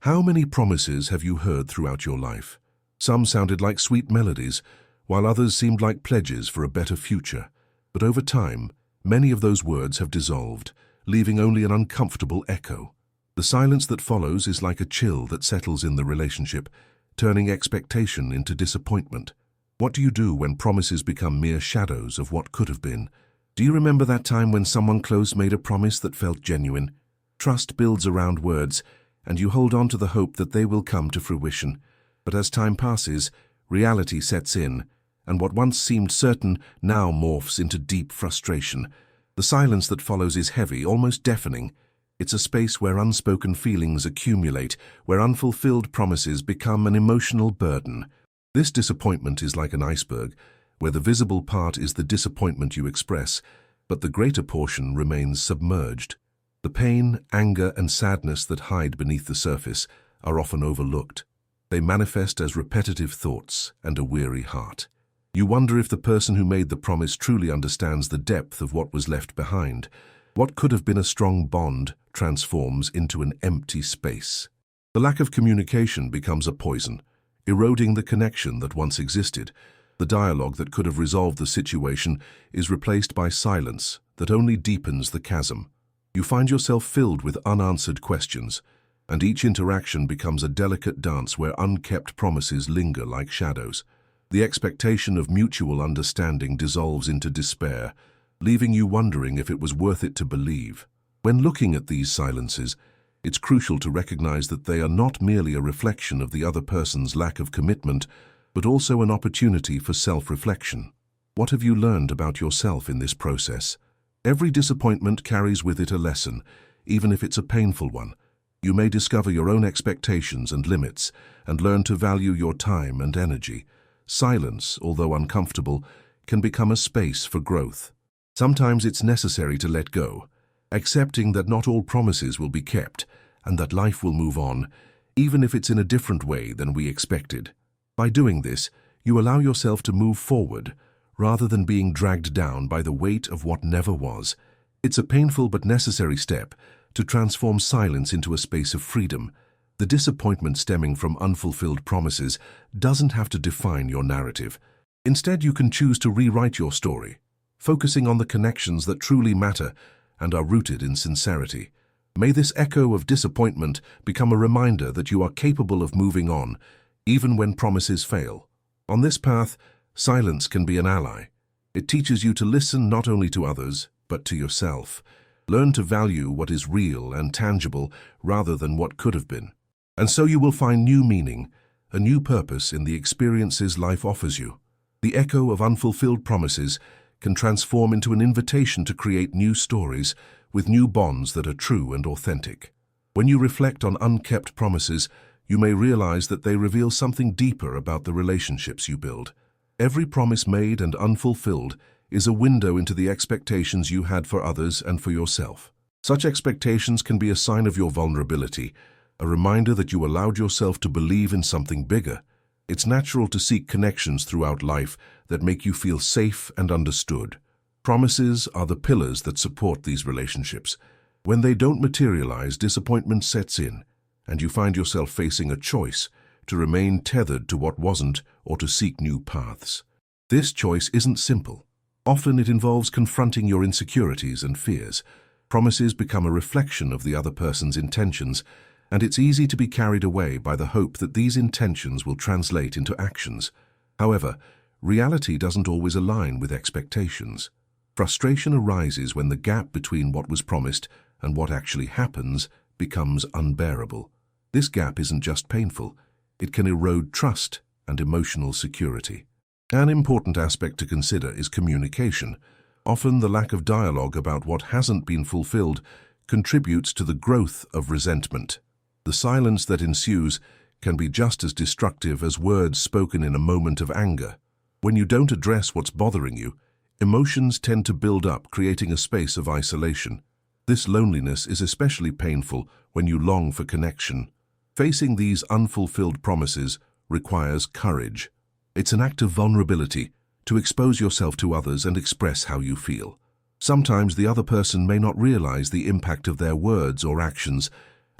How many promises have you heard throughout your life? Some sounded like sweet melodies, while others seemed like pledges for a better future. But over time, many of those words have dissolved, leaving only an uncomfortable echo. The silence that follows is like a chill that settles in the relationship, turning expectation into disappointment. What do you do when promises become mere shadows of what could have been? Do you remember that time when someone close made a promise that felt genuine? Trust builds around words, and you hold on to the hope that they will come to fruition. But as time passes, reality sets in, and what once seemed certain now morphs into deep frustration. The silence that follows is heavy, almost deafening. It's a space where unspoken feelings accumulate, where unfulfilled promises become an emotional burden. This disappointment is like an iceberg, where the visible part is the disappointment you express, but the greater portion remains submerged. The pain, anger, and sadness that hide beneath the surface are often overlooked. They manifest as repetitive thoughts and a weary heart. You wonder if the person who made the promise truly understands the depth of what was left behind. What could have been a strong bond transforms into an empty space. The lack of communication becomes a poison, eroding the connection that once existed. The dialogue that could have resolved the situation is replaced by silence that only deepens the chasm. You find yourself filled with unanswered questions, and each interaction becomes a delicate dance where unkept promises linger like shadows. The expectation of mutual understanding dissolves into despair, leaving you wondering if it was worth it to believe. When looking at these silences, it's crucial to recognize that they are not merely a reflection of the other person's lack of commitment, but also an opportunity for self-reflection. What have you learned about yourself in this process? Every disappointment carries with it a lesson, even if it's a painful one. You may discover your own expectations and limits, and learn to value your time and energy. Silence, although uncomfortable, can become a space for growth. Sometimes it's necessary to let go, accepting that not all promises will be kept, and that life will move on, even if it's in a different way than we expected. By doing this, you allow yourself to move forward, rather than being dragged down by the weight of what never was. It's a painful but necessary step to transform silence into a space of freedom. The disappointment stemming from unfulfilled promises doesn't have to define your narrative. Instead, you can choose to rewrite your story, focusing on the connections that truly matter and are rooted in sincerity. May this echo of disappointment become a reminder that you are capable of moving on, even when promises fail. On this path, silence can be an ally. It teaches you to listen not only to others, but to yourself. Learn to value what is real and tangible rather than what could have been. And so you will find new meaning, a new purpose in the experiences life offers you. The echo of unfulfilled promises can transform into an invitation to create new stories with new bonds that are true and authentic. When you reflect on unkept promises, you may realize that they reveal something deeper about the relationships you build. Every promise made and unfulfilled is a window into the expectations you had for others and for yourself. Such expectations can be a sign of your vulnerability, a reminder that you allowed yourself to believe in something bigger. It's natural to seek connections throughout life that make you feel safe and understood. Promises are the pillars that support these relationships. When they don't materialize, disappointment sets in, and you find yourself facing a choice to remain tethered to what wasn't or to seek new paths. This choice isn't simple. Often it involves confronting your insecurities and fears. Promises become a reflection of the other person's intentions, and it's easy to be carried away by the hope that these intentions will translate into actions. However, reality doesn't always align with expectations. Frustration arises when the gap between what was promised and what actually happens becomes unbearable. This gap isn't just painful, it can erode trust and emotional security. An important aspect to consider is communication. Often the lack of dialogue about what hasn't been fulfilled contributes to the growth of resentment. The silence that ensues can be just as destructive as words spoken in a moment of anger. When you don't address what's bothering you, emotions tend to build up, creating a space of isolation. This loneliness is especially painful when you long for connection. Facing these unfulfilled promises requires courage. It's an act of vulnerability to expose yourself to others and express how you feel. Sometimes the other person may not realize the impact of their words or actions,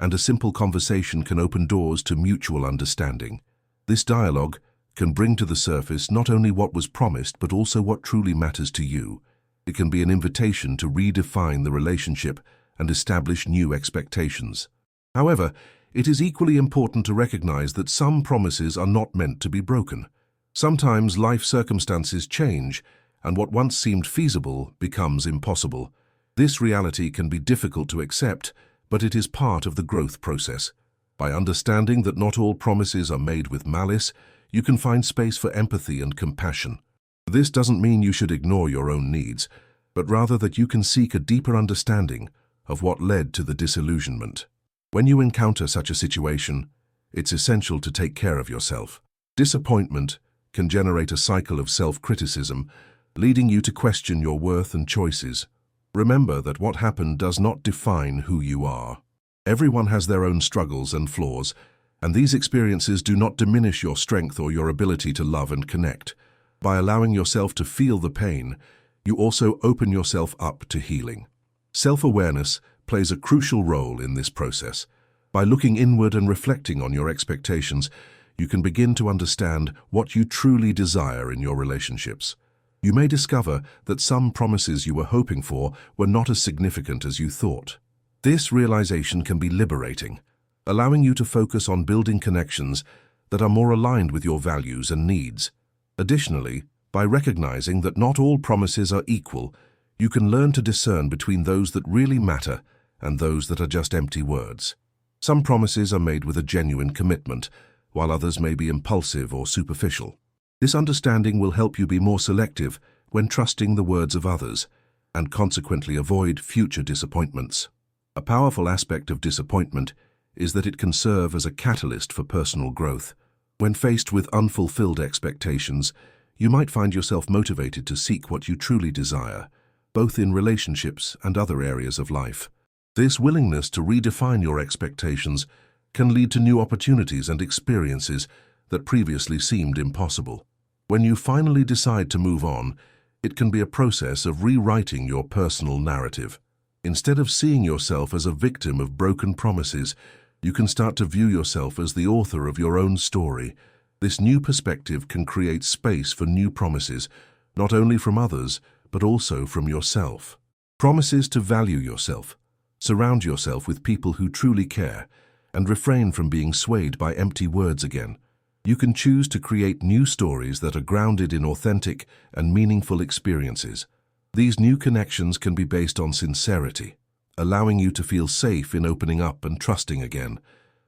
and a simple conversation can open doors to mutual understanding. This dialogue can bring to the surface not only what was promised but also what truly matters to you. It can be an invitation to redefine the relationship and establish new expectations. However, it is equally important to recognize that some promises are not meant to be broken. Sometimes life circumstances change, and what once seemed feasible becomes impossible. This reality can be difficult to accept, but it is part of the growth process. By understanding that not all promises are made with malice, you can find space for empathy and compassion. This doesn't mean you should ignore your own needs, but rather that you can seek a deeper understanding of what led to the disillusionment. When you encounter such a situation, it's essential to take care of yourself. Disappointment can generate a cycle of self-criticism, leading you to question your worth and choices. Remember that what happened does not define who you are. Everyone has their own struggles and flaws, and these experiences do not diminish your strength or your ability to love and connect. By allowing yourself to feel the pain, you also open yourself up to healing. Self-awareness plays a crucial role in this process. By looking inward and reflecting on your expectations, you can begin to understand what you truly desire in your relationships. You may discover that some promises you were hoping for were not as significant as you thought. This realization can be liberating, allowing you to focus on building connections that are more aligned with your values and needs. Additionally, by recognizing that not all promises are equal, you can learn to discern between those that really matter and those that are just empty words. Some promises are made with a genuine commitment, while others may be impulsive or superficial. This understanding will help you be more selective when trusting the words of others, and consequently avoid future disappointments. A powerful aspect of disappointment is that it can serve as a catalyst for personal growth. When faced with unfulfilled expectations, you might find yourself motivated to seek what you truly desire, both in relationships and other areas of life. This willingness to redefine your expectations can lead to new opportunities and experiences that previously seemed impossible. When you finally decide to move on, it can be a process of rewriting your personal narrative. Instead of seeing yourself as a victim of broken promises, you can start to view yourself as the author of your own story. This new perspective can create space for new promises, not only from others, but also from yourself. Promises to value yourself. Surround yourself with people who truly care, and refrain from being swayed by empty words again. You can choose to create new stories that are grounded in authentic and meaningful experiences. These new connections can be based on sincerity, allowing you to feel safe in opening up and trusting again.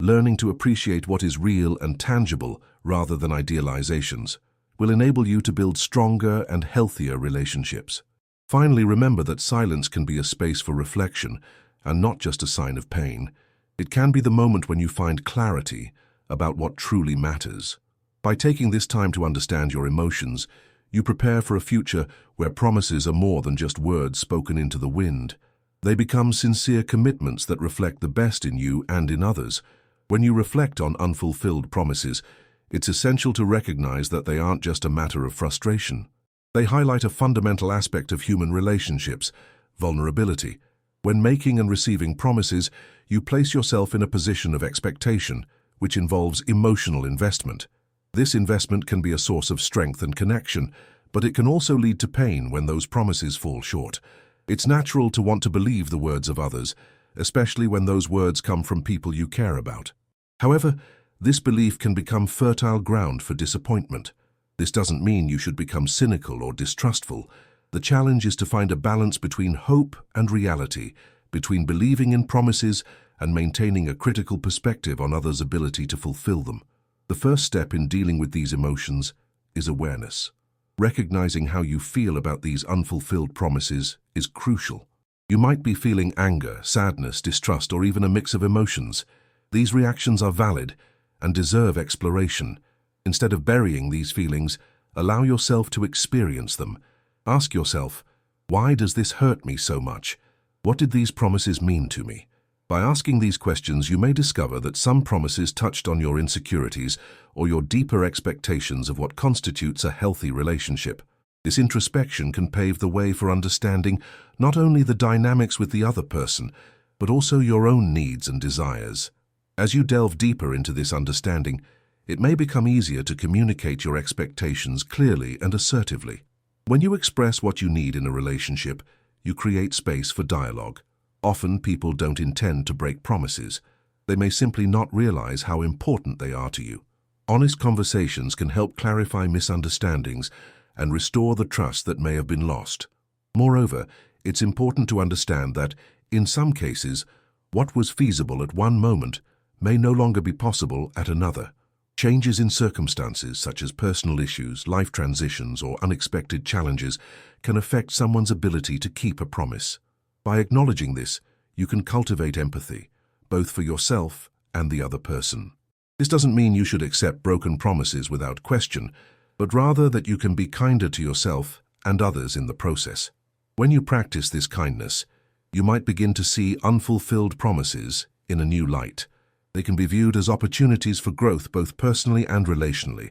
Learning to appreciate what is real and tangible rather than idealizations will enable you to build stronger and healthier relationships. Finally, remember that silence can be a space for reflection and not just a sign of pain. It can be the moment when you find clarity about what truly matters. By taking this time to understand your emotions, you prepare for a future where promises are more than just words spoken into the wind. They become sincere commitments that reflect the best in you and in others. When you reflect on unfulfilled promises, it's essential to recognize that they aren't just a matter of frustration. They highlight a fundamental aspect of human relationships: vulnerability. When making and receiving promises, you place yourself in a position of expectation, which involves emotional investment. This investment can be a source of strength and connection, but it can also lead to pain when those promises fall short. It's natural to want to believe the words of others, especially when those words come from people you care about. However, this belief can become fertile ground for disappointment. This doesn't mean you should become cynical or distrustful. The challenge is to find a balance between hope and reality, between believing in promises and maintaining a critical perspective on others' ability to fulfill them. The first step in dealing with these emotions is awareness. Recognizing how you feel about these unfulfilled promises is crucial. You might be feeling anger, sadness, distrust, or even a mix of emotions. These reactions are valid and deserve exploration. Instead of burying these feelings, allow yourself to experience them. Ask yourself, why does this hurt me so much? What did these promises mean to me? By asking these questions, you may discover that some promises touched on your insecurities or your deeper expectations of what constitutes a healthy relationship. This introspection can pave the way for understanding not only the dynamics with the other person, but also your own needs and desires. As you delve deeper into this understanding, it may become easier to communicate your expectations clearly and assertively. When you express what you need in a relationship, you create space for dialogue. Often people don't intend to break promises. They may simply not realize how important they are to you. Honest conversations can help clarify misunderstandings and restore the trust that may have been lost. Moreover, it's important to understand that, in some cases, what was feasible at one moment may no longer be possible at another. Changes in circumstances, such as personal issues, life transitions, or unexpected challenges, can affect someone's ability to keep a promise. By acknowledging this, you can cultivate empathy, both for yourself and the other person. This doesn't mean you should accept broken promises without question, but rather that you can be kinder to yourself and others in the process. When you practice this kindness, you might begin to see unfulfilled promises in a new light. They can be viewed as opportunities for growth both personally and relationally.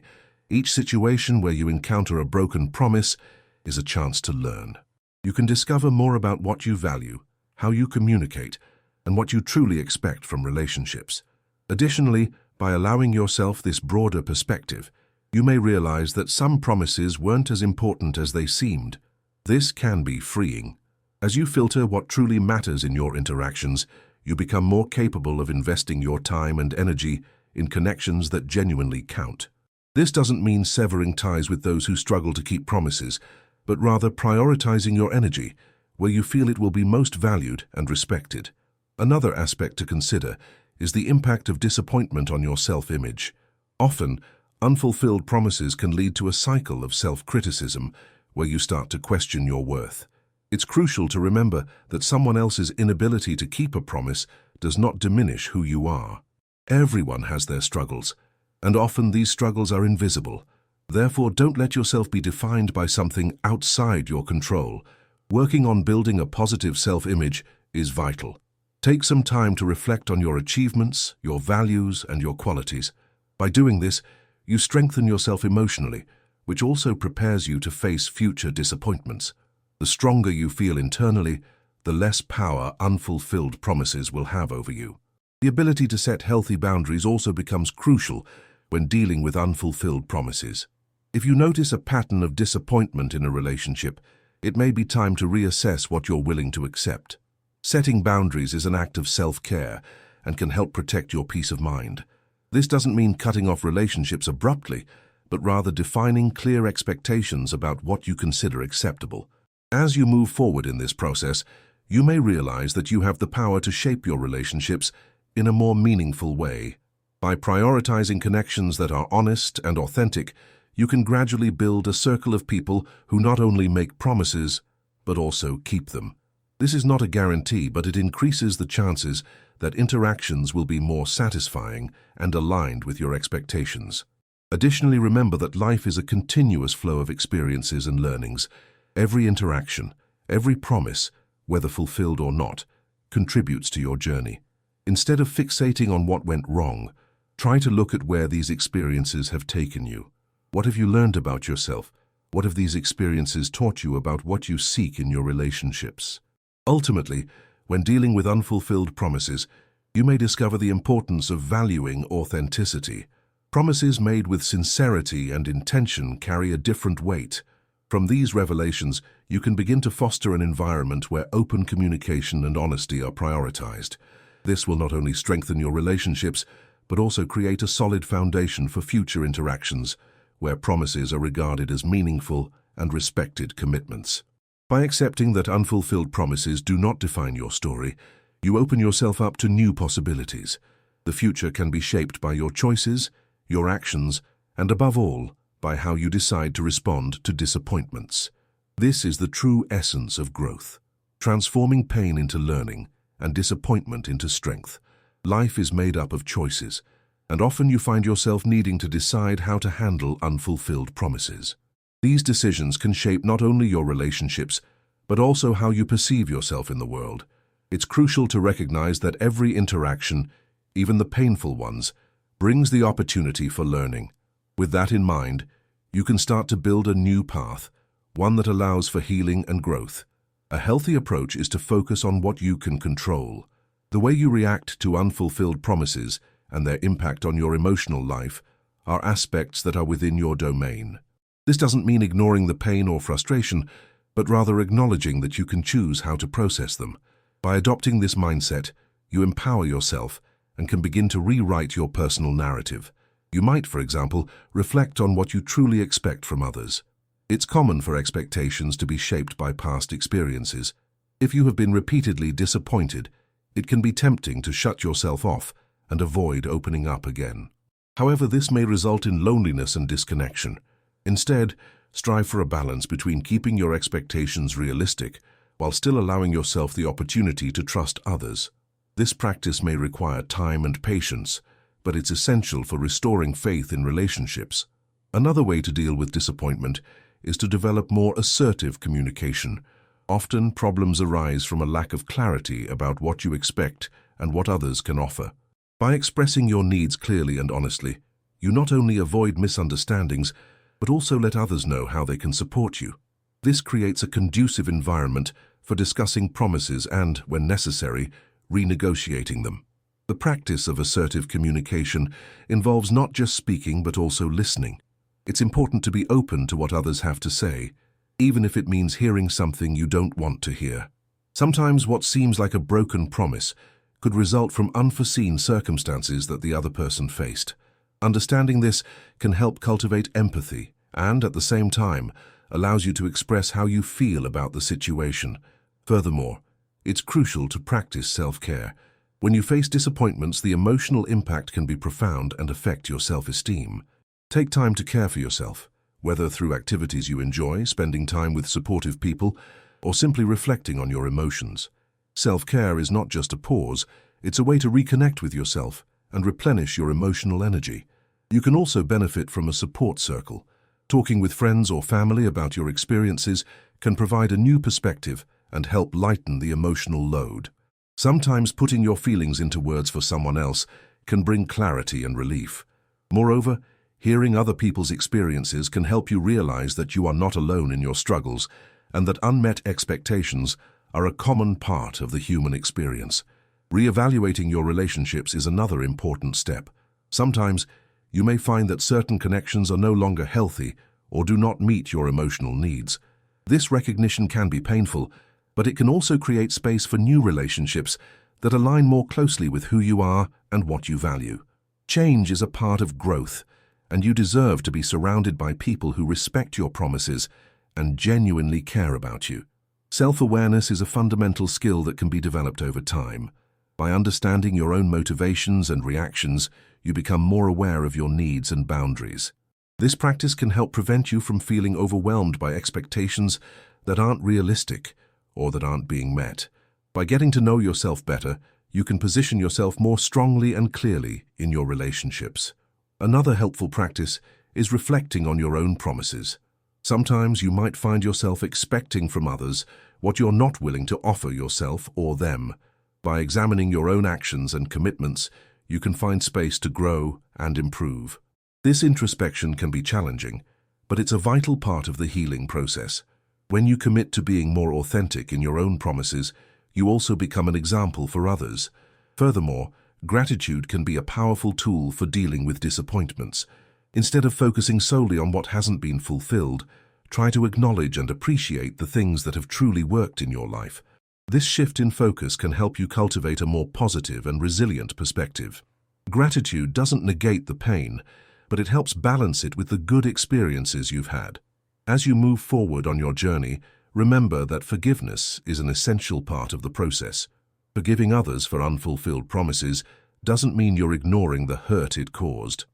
Each situation where you encounter a broken promise is a chance to learn. You can discover more about what you value, how you communicate, and what you truly expect from relationships. Additionally, by allowing yourself this broader perspective, you may realize that some promises weren't as important as they seemed. This can be freeing. As you filter what truly matters in your interactions, you become more capable of investing your time and energy in connections that genuinely count. This doesn't mean severing ties with those who struggle to keep promises, but rather prioritizing your energy where you feel it will be most valued and respected. Another aspect to consider is the impact of disappointment on your self-image. Often, unfulfilled promises can lead to a cycle of self-criticism where you start to question your worth. It's crucial to remember that someone else's inability to keep a promise does not diminish who you are. Everyone has their struggles, and often these struggles are invisible. Therefore, don't let yourself be defined by something outside your control. Working on building a positive self-image is vital. Take some time to reflect on your achievements, your values, and your qualities. By doing this, you strengthen yourself emotionally, which also prepares you to face future disappointments. The stronger you feel internally, the less power unfulfilled promises will have over you. The ability to set healthy boundaries also becomes crucial when dealing with unfulfilled promises. If you notice a pattern of disappointment in a relationship, it may be time to reassess what you're willing to accept. Setting boundaries is an act of self-care and can help protect your peace of mind. This doesn't mean cutting off relationships abruptly, but rather defining clear expectations about what you consider acceptable. As you move forward in this process, you may realize that you have the power to shape your relationships in a more meaningful way. By prioritizing connections that are honest and authentic, you can gradually build a circle of people who not only make promises, but also keep them. This is not a guarantee, but it increases the chances that interactions will be more satisfying and aligned with your expectations. Additionally, remember that life is a continuous flow of experiences and learnings. Every interaction, every promise, whether fulfilled or not, contributes to your journey. Instead of fixating on what went wrong, try to look at where these experiences have taken you. What have you learned about yourself? What have these experiences taught you about what you seek in your relationships? Ultimately, when dealing with unfulfilled promises, you may discover the importance of valuing authenticity. Promises made with sincerity and intention carry a different weight. From these revelations, you can begin to foster an environment where open communication and honesty are prioritized. This will not only strengthen your relationships, but also create a solid foundation for future interactions, where promises are regarded as meaningful and respected commitments. By accepting that unfulfilled promises do not define your story, you open yourself up to new possibilities. The future can be shaped by your choices, your actions, and above all, by how you decide to respond to disappointments. This is the true essence of growth, transforming pain into learning and disappointment into strength. Life is made up of choices, and often you find yourself needing to decide how to handle unfulfilled promises. These decisions can shape not only your relationships, but also how you perceive yourself in the world. It's crucial to recognize that every interaction, even the painful ones, brings the opportunity for learning. With that in mind, you can start to build a new path, one that allows for healing and growth. A healthy approach is to focus on what you can control. The way you react to unfulfilled promises and their impact on your emotional life are aspects that are within your domain. This doesn't mean ignoring the pain or frustration, but rather acknowledging that you can choose how to process them. By adopting this mindset, you empower yourself and can begin to rewrite your personal narrative. You might, for example, reflect on what you truly expect from others. It's common for expectations to be shaped by past experiences. If you have been repeatedly disappointed, it can be tempting to shut yourself off and avoid opening up again. However, this may result in loneliness and disconnection. Instead, strive for a balance between keeping your expectations realistic while still allowing yourself the opportunity to trust others. This practice may require time and patience, but it's essential for restoring faith in relationships. Another way to deal with disappointment is to develop more assertive communication. Often, problems arise from a lack of clarity about what you expect and what others can offer. By expressing your needs clearly and honestly, you not only avoid misunderstandings, but also let others know how they can support you. This creates a conducive environment for discussing promises and, when necessary, renegotiating them. The practice of assertive communication involves not just speaking but also listening. It's important to be open to what others have to say, even if it means hearing something you don't want to hear. Sometimes what seems like a broken promise could result from unforeseen circumstances that the other person faced. Understanding this can help cultivate empathy and, at the same time, allows you to express how you feel about the situation. Furthermore, it's crucial to practice self-care. When you face disappointments, the emotional impact can be profound and affect your self-esteem. Take time to care for yourself, whether through activities you enjoy, spending time with supportive people, or simply reflecting on your emotions. Self-care is not just a pause, it's a way to reconnect with yourself and replenish your emotional energy. You can also benefit from a support circle. Talking with friends or family about your experiences can provide a new perspective and help lighten the emotional load. Sometimes putting your feelings into words for someone else can bring clarity and relief. Moreover, hearing other people's experiences can help you realize that you are not alone in your struggles and that unmet expectations are a common part of the human experience. Reevaluating your relationships is another important step. Sometimes, you may find that certain connections are no longer healthy or do not meet your emotional needs. This recognition can be painful, but it can also create space for new relationships that align more closely with who you are and what you value. Change is a part of growth, and you deserve to be surrounded by people who respect your promises and genuinely care about you. Self-awareness is a fundamental skill that can be developed over time. By understanding your own motivations and reactions, you become more aware of your needs and boundaries. This practice can help prevent you from feeling overwhelmed by expectations that aren't realistic or that aren't being met. By getting to know yourself better, you can position yourself more strongly and clearly in your relationships. Another helpful practice is reflecting on your own promises. Sometimes you might find yourself expecting from others what you're not willing to offer yourself or them. By examining your own actions and commitments, you can find space to grow and improve. This introspection can be challenging, but it's a vital part of the healing process. When you commit to being more authentic in your own promises, you also become an example for others. Furthermore, gratitude can be a powerful tool for dealing with disappointments. Instead of focusing solely on what hasn't been fulfilled, try to acknowledge and appreciate the things that have truly worked in your life. This shift in focus can help you cultivate a more positive and resilient perspective. Gratitude doesn't negate the pain, but it helps balance it with the good experiences you've had. As you move forward on your journey, remember that forgiveness is an essential part of the process. Forgiving others for unfulfilled promises doesn't mean you're ignoring the hurt it caused.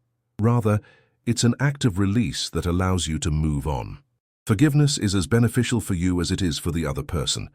Rather, it's an act of release that allows you to move on. Forgiveness is as beneficial for you as it is for the other person,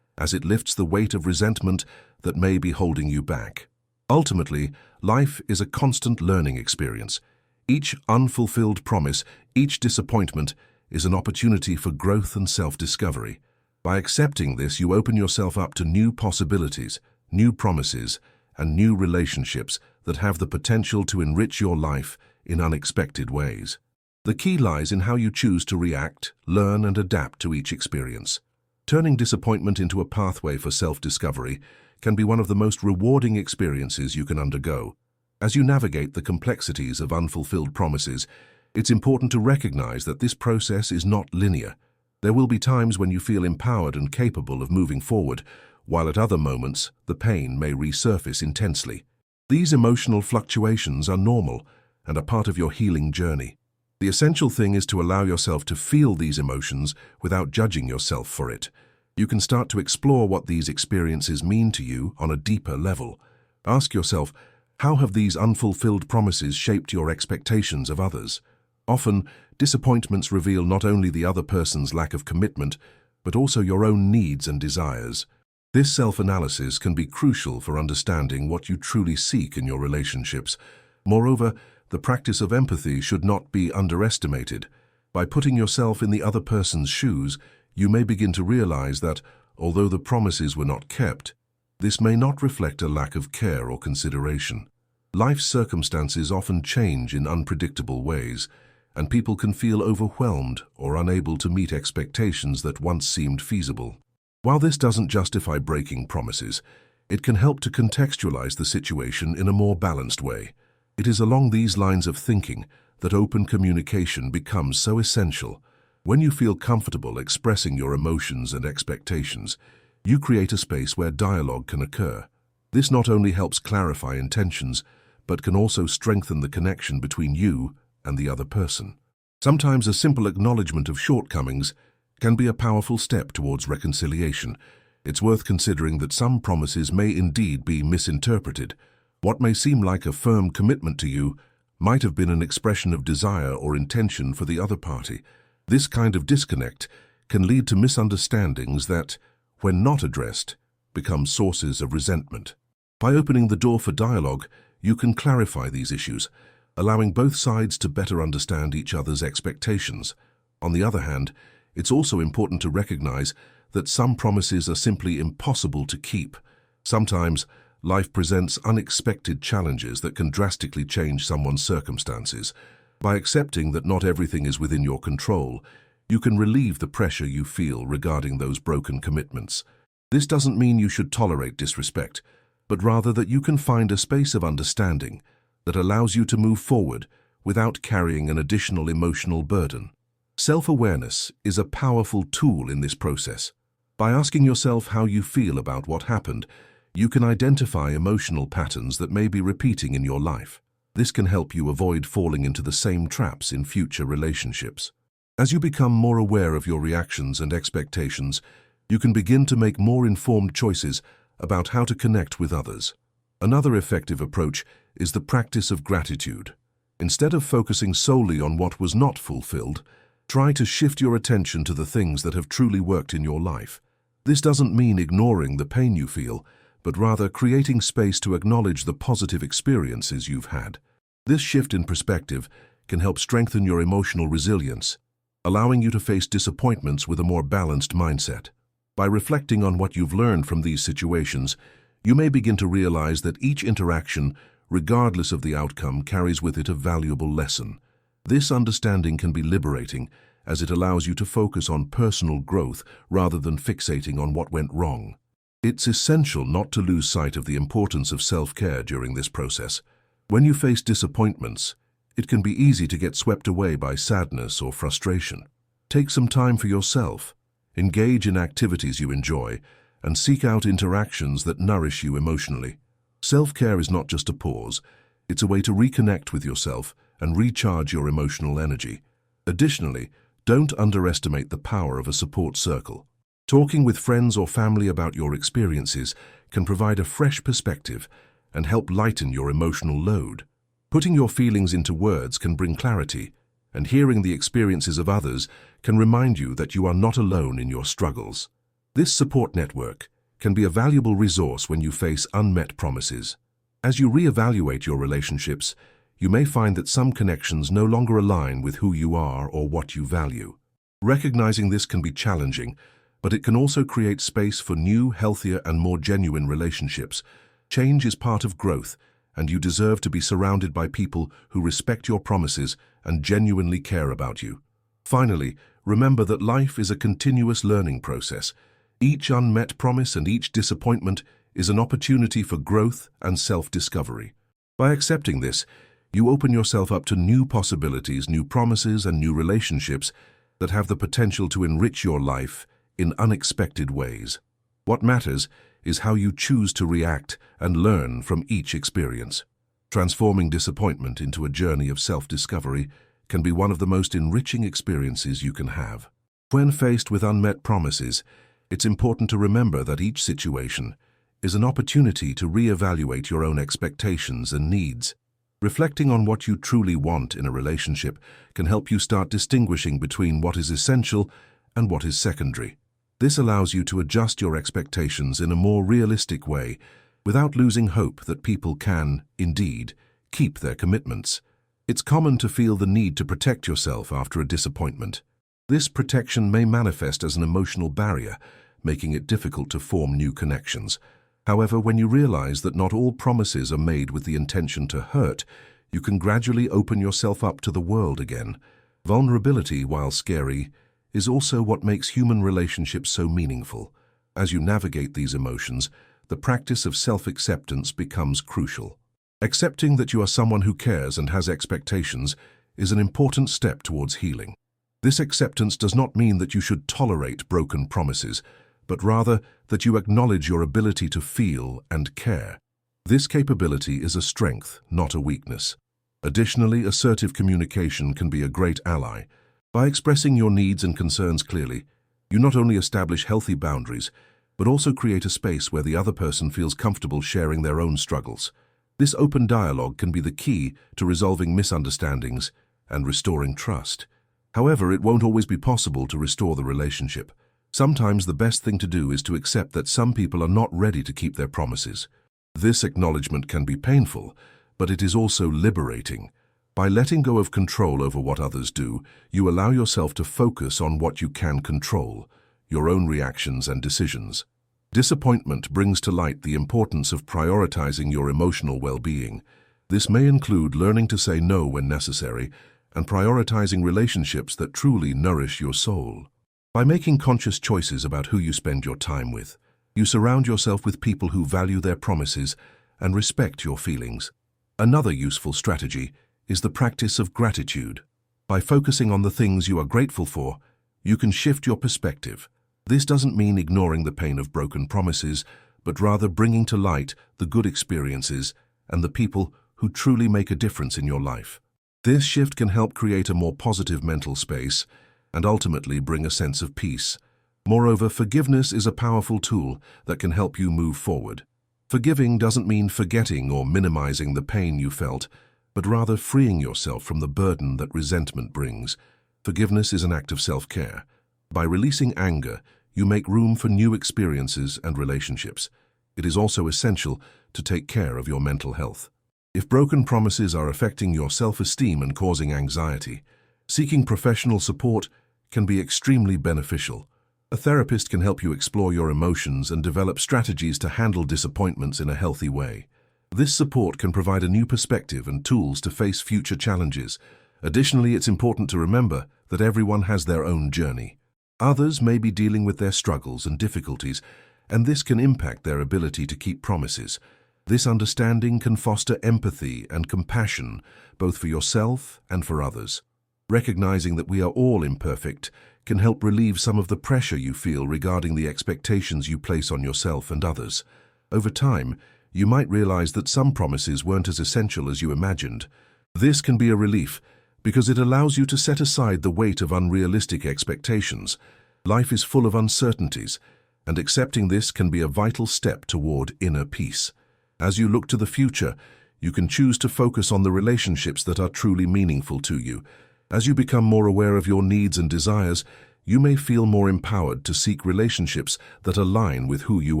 as it lifts the weight of resentment that may be holding you back. Ultimately, life is a constant learning experience. Each unfulfilled promise, each disappointment, is an opportunity for growth and self-discovery. By accepting this, you open yourself up to new possibilities, new promises, and new relationships that have the potential to enrich your life in unexpected ways. The key lies in how you choose to react, learn, and adapt to each experience. Turning disappointment into a pathway for self-discovery can be one of the most rewarding experiences you can undergo. As you navigate the complexities of unfulfilled promises, it's important to recognize that this process is not linear. There will be times when you feel empowered and capable of moving forward, while at other moments, the pain may resurface intensely. These emotional fluctuations are normal and are part of your healing journey. The essential thing is to allow yourself to feel these emotions without judging yourself for it. You can start to explore what these experiences mean to you on a deeper level. Ask yourself, how have these unfulfilled promises shaped your expectations of others? Often, disappointments reveal not only the other person's lack of commitment, but also your own needs and desires. This self-analysis can be crucial for understanding what you truly seek in your relationships. Moreover, the practice of empathy should not be underestimated. By putting yourself in the other person's shoes, you may begin to realize that, although the promises were not kept, this may not reflect a lack of care or consideration. Life's circumstances often change in unpredictable ways, and people can feel overwhelmed or unable to meet expectations that once seemed feasible. While this doesn't justify breaking promises, it can help to contextualize the situation in a more balanced way. It is along these lines of thinking that open communication becomes so essential. When you feel comfortable expressing your emotions and expectations, you create a space where dialogue can occur. This not only helps clarify intentions, but can also strengthen the connection between you and the other person. Sometimes a simple acknowledgement of shortcomings can be a powerful step towards reconciliation. It's worth considering that some promises may indeed be misinterpreted. What may seem like a firm commitment to you might have been an expression of desire or intention for the other party. This kind of disconnect can lead to misunderstandings that, when not addressed, become sources of resentment. By opening the door for dialogue, you can clarify these issues, allowing both sides to better understand each other's expectations. On the other hand, it's also important to recognize that some promises are simply impossible to keep. Sometimes, life presents unexpected challenges that can drastically change someone's circumstances. By accepting that not everything is within your control, you can relieve the pressure you feel regarding those broken commitments. This doesn't mean you should tolerate disrespect, but rather that you can find a space of understanding that allows you to move forward without carrying an additional emotional burden. Self-awareness is a powerful tool in this process. By asking yourself how you feel about what happened, you can identify emotional patterns that may be repeating in your life. This can help you avoid falling into the same traps in future relationships. As you become more aware of your reactions and expectations, you can begin to make more informed choices about how to connect with others. Another effective approach is the practice of gratitude. Instead of focusing solely on what was not fulfilled, try to shift your attention to the things that have truly worked in your life. This doesn't mean ignoring the pain you feel, but rather creating space to acknowledge the positive experiences you've had. This shift in perspective can help strengthen your emotional resilience, allowing you to face disappointments with a more balanced mindset. By reflecting on what you've learned from these situations, you may begin to realize that each interaction, regardless of the outcome, carries with it a valuable lesson. This understanding can be liberating, as it allows you to focus on personal growth rather than fixating on what went wrong. It's essential not to lose sight of the importance of self-care during this process. When you face disappointments, it can be easy to get swept away by sadness or frustration. Take some time for yourself, engage in activities you enjoy, and seek out interactions that nourish you emotionally. Self-care is not just a pause, it's a way to reconnect with yourself and recharge your emotional energy. Additionally, don't underestimate the power of a support circle. Talking with friends or family about your experiences can provide a fresh perspective and help lighten your emotional load. Putting your feelings into words can bring clarity, and hearing the experiences of others can remind you that you are not alone in your struggles. This support network can be a valuable resource when you face unmet promises. As you reevaluate your relationships, you may find that some connections no longer align with who you are or what you value. Recognizing this can be challenging, but it can also create space for new, healthier, and more genuine relationships. Change is part of growth, and you deserve to be surrounded by people who respect your promises and genuinely care about you. Finally, remember that life is a continuous learning process. Each unmet promise and each disappointment is an opportunity for growth and self-discovery. By accepting this, you open yourself up to new possibilities, new promises, and new relationships that have the potential to enrich your life in unexpected ways. What matters is how you choose to react and learn from each experience. Transforming disappointment into a journey of self-discovery can be one of the most enriching experiences you can have. When faced with unmet promises, it's important to remember that each situation is an opportunity to reevaluate your own expectations and needs. Reflecting on what you truly want in a relationship can help you start distinguishing between what is essential and what is secondary. This allows you to adjust your expectations in a more realistic way without losing hope that people can, indeed, keep their commitments. It's common to feel the need to protect yourself after a disappointment. This protection may manifest as an emotional barrier, making it difficult to form new connections. However, when you realize that not all promises are made with the intention to hurt, you can gradually open yourself up to the world again. Vulnerability, while scary, is also what makes human relationships so meaningful. As you navigate these emotions, the practice of self-acceptance becomes crucial. Accepting that you are someone who cares and has expectations is an important step towards healing. This acceptance does not mean that you should tolerate broken promises, but rather that you acknowledge your ability to feel and care. This capability is a strength, not a weakness. Additionally, assertive communication can be a great ally. By expressing your needs and concerns clearly, you not only establish healthy boundaries, but also create a space where the other person feels comfortable sharing their own struggles. This open dialogue can be the key to resolving misunderstandings and restoring trust. However, it won't always be possible to restore the relationship. Sometimes the best thing to do is to accept that some people are not ready to keep their promises. This acknowledgement can be painful, but it is also liberating. By letting go of control over what others do, you allow yourself to focus on what you can control, your own reactions and decisions. Disappointment brings to light the importance of prioritizing your emotional well-being. This may include learning to say no when necessary and prioritizing relationships that truly nourish your soul. By making conscious choices about who you spend your time with, you surround yourself with people who value their promises and respect your feelings. Another useful strategy is the practice of gratitude. By focusing on the things you are grateful for, you can shift your perspective. This doesn't mean ignoring the pain of broken promises, but rather bringing to light the good experiences and the people who truly make a difference in your life. This shift can help create a more positive mental space and ultimately bring a sense of peace. Moreover, forgiveness is a powerful tool that can help you move forward. Forgiving doesn't mean forgetting or minimizing the pain you felt, but rather freeing yourself from the burden that resentment brings. Forgiveness is an act of self-care. By releasing anger, you make room for new experiences and relationships. It is also essential to take care of your mental health. If broken promises are affecting your self-esteem and causing anxiety, seeking professional support can be extremely beneficial. A therapist can help you explore your emotions and develop strategies to handle disappointments in a healthy way. This support can provide a new perspective and tools to face future challenges. Additionally, it's important to remember that everyone has their own journey. Others may be dealing with their struggles and difficulties, and this can impact their ability to keep promises. This understanding can foster empathy and compassion, both for yourself and for others. Recognizing that we are all imperfect can help relieve some of the pressure you feel regarding the expectations you place on yourself and others. Over time, you might realize that some promises weren't as essential as you imagined. This can be a relief because it allows you to set aside the weight of unrealistic expectations. Life is full of uncertainties, and accepting this can be a vital step toward inner peace. As you look to the future, you can choose to focus on the relationships that are truly meaningful to you. As you become more aware of your needs and desires, you may feel more empowered to seek relationships that align with who you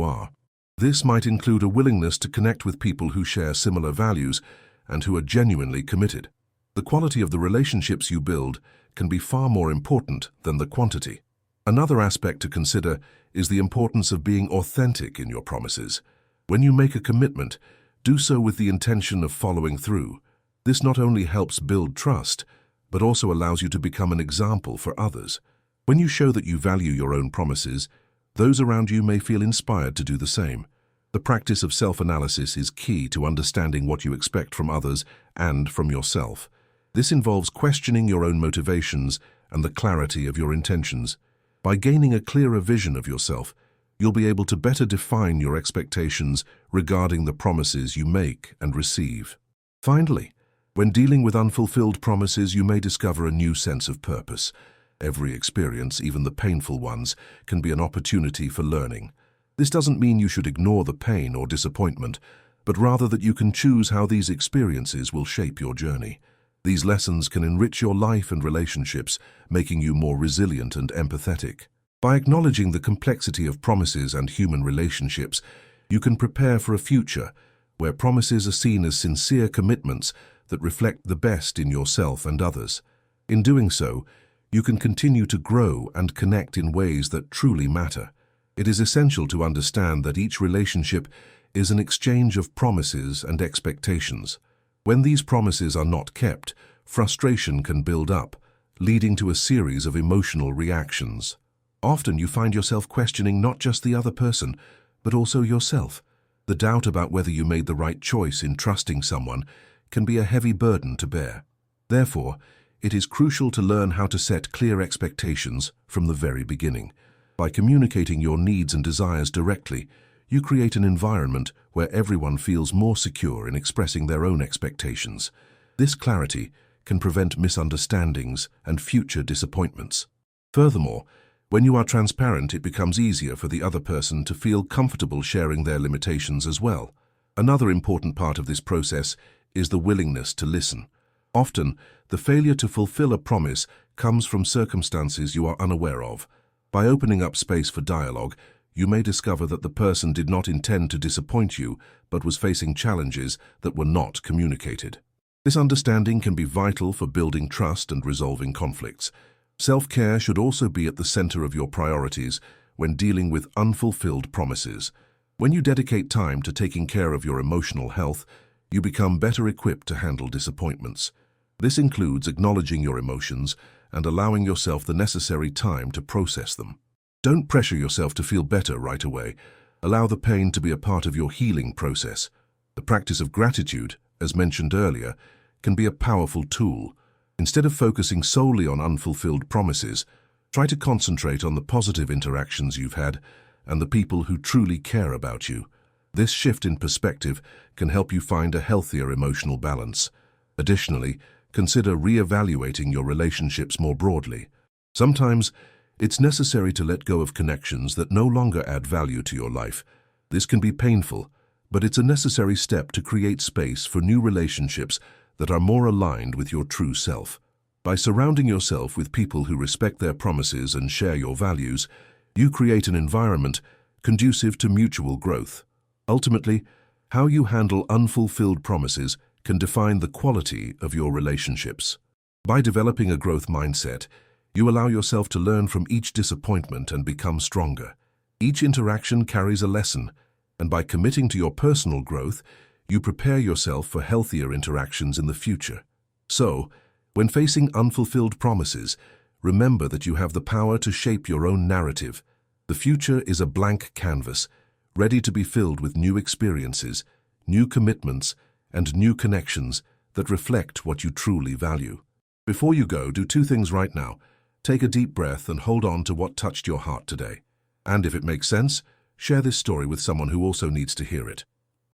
are. This might include a willingness to connect with people who share similar values and who are genuinely committed. The quality of the relationships you build can be far more important than the quantity. Another aspect to consider is the importance of being authentic in your promises. When you make a commitment, do so with the intention of following through. This not only helps build trust, but also allows you to become an example for others. When you show that you value your own promises, those around you may feel inspired to do the same. The practice of self-analysis is key to understanding what you expect from others and from yourself. This involves questioning your own motivations and the clarity of your intentions. By gaining a clearer vision of yourself, you'll be able to better define your expectations regarding the promises you make and receive. Finally, when dealing with unfulfilled promises, you may discover a new sense of purpose. Every experience, even the painful ones, can be an opportunity for learning. This doesn't mean you should ignore the pain or disappointment, but rather that you can choose how these experiences will shape your journey. These lessons can enrich your life and relationships, making you more resilient and empathetic. By acknowledging the complexity of promises and human relationships, you can prepare for a future where promises are seen as sincere commitments that reflect the best in yourself and others. In doing so, you can continue to grow and connect in ways that truly matter. It is essential to understand that each relationship is an exchange of promises and expectations. When these promises are not kept, frustration can build up, leading to a series of emotional reactions. Often you find yourself questioning not just the other person, but also yourself. The doubt about whether you made the right choice in trusting someone can be a heavy burden to bear. Therefore, it is crucial to learn how to set clear expectations from the very beginning. By communicating your needs and desires directly, you create an environment where everyone feels more secure in expressing their own expectations. This clarity can prevent misunderstandings and future disappointments. Furthermore, when you are transparent, it becomes easier for the other person to feel comfortable sharing their limitations as well. Another important part of this process is the willingness to listen. Often, the failure to fulfill a promise comes from circumstances you are unaware of. By opening up space for dialogue, you may discover that the person did not intend to disappoint you, but was facing challenges that were not communicated. This understanding can be vital for building trust and resolving conflicts. Self-care should also be at the center of your priorities when dealing with unfulfilled promises. When you dedicate time to taking care of your emotional health, you become better equipped to handle disappointments. This includes acknowledging your emotions and allowing yourself the necessary time to process them. Don't pressure yourself to feel better right away. Allow the pain to be a part of your healing process. The practice of gratitude, as mentioned earlier, can be a powerful tool. Instead of focusing solely on unfulfilled promises, try to concentrate on the positive interactions you've had and the people who truly care about you. This shift in perspective can help you find a healthier emotional balance. Additionally, consider re-evaluating your relationships more broadly. Sometimes, it's necessary to let go of connections that no longer add value to your life. This can be painful, but it's a necessary step to create space for new relationships that are more aligned with your true self. By surrounding yourself with people who respect their promises and share your values, you create an environment conducive to mutual growth. Ultimately, how you handle unfulfilled promises can define the quality of your relationships. By developing a growth mindset, you allow yourself to learn from each disappointment and become stronger. Each interaction carries a lesson, and by committing to your personal growth, you prepare yourself for healthier interactions in the future. So, when facing unfulfilled promises, remember that you have the power to shape your own narrative. The future is a blank canvas, ready to be filled with new experiences, new commitments, and new connections that reflect what you truly value. Before you go, do two things right now. Take a deep breath and hold on to what touched your heart today. And if it makes sense, share this story with someone who also needs to hear it.